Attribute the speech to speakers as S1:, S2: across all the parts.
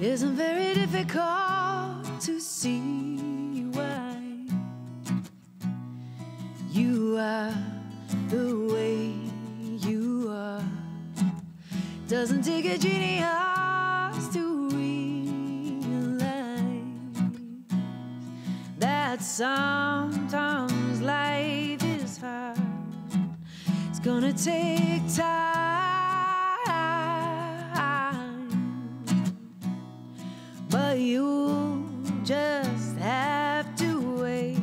S1: isn't very difficult to see why you are the way you are. Doesn't take a genius to realize that sometimes life is hard. It's gonna take time, but you just have to wait.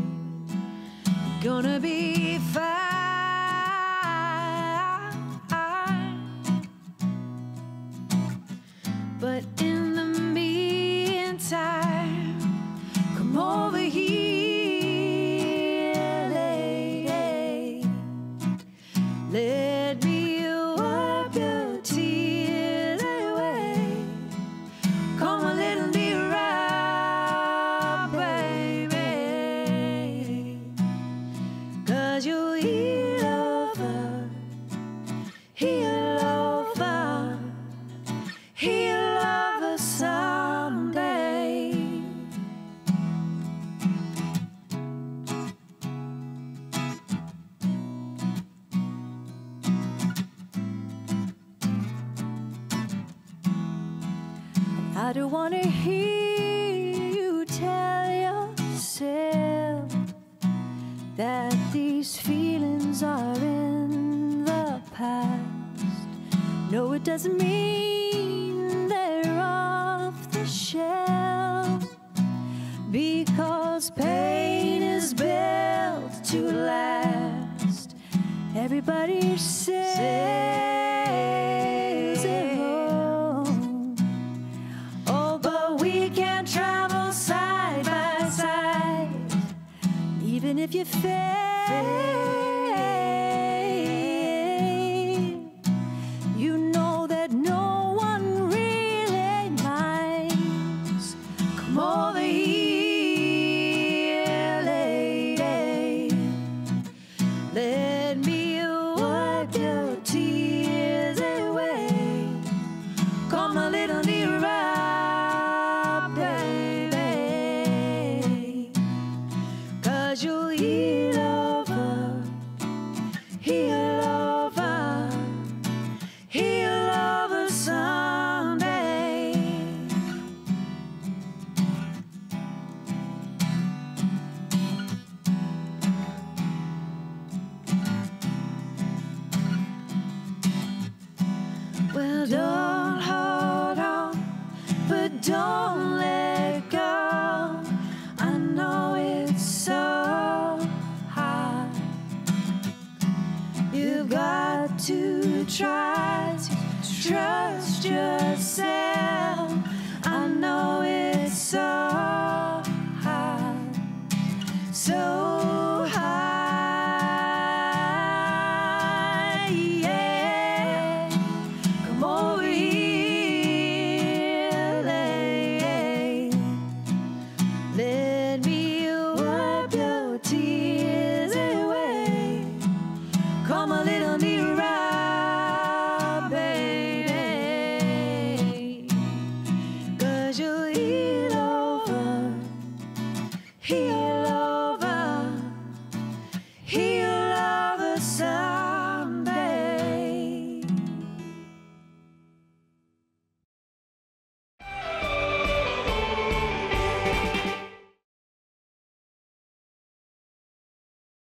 S1: You're gonna be fine. But in the meantime, come over here, lady. Let me wipe your tears away. Come a little nearer, baby, 'cause you'll heal over, heal over, heal over someday. I don't wanna hear you tell yourself that these feelings are in the past. No, it doesn't mean they're off the shelf, because pain is built to last. Everybody says it wrong. Oh, but we can travel side by side, even if you fail. You know that no one really minds. Come over here, lady. Let me wipe your tears away. Come a little nearer, baby, 'cause you'll heal over, heal over, heal over someday. Well, don't hold on, but don't let go. I know it's so hard. You've got to try to trust yourself. I know it's so hard, so high, yeah. Come over here, lady. Let me wipe your tears away. Come a little nearer, baby, 'cause you'll heal over, heal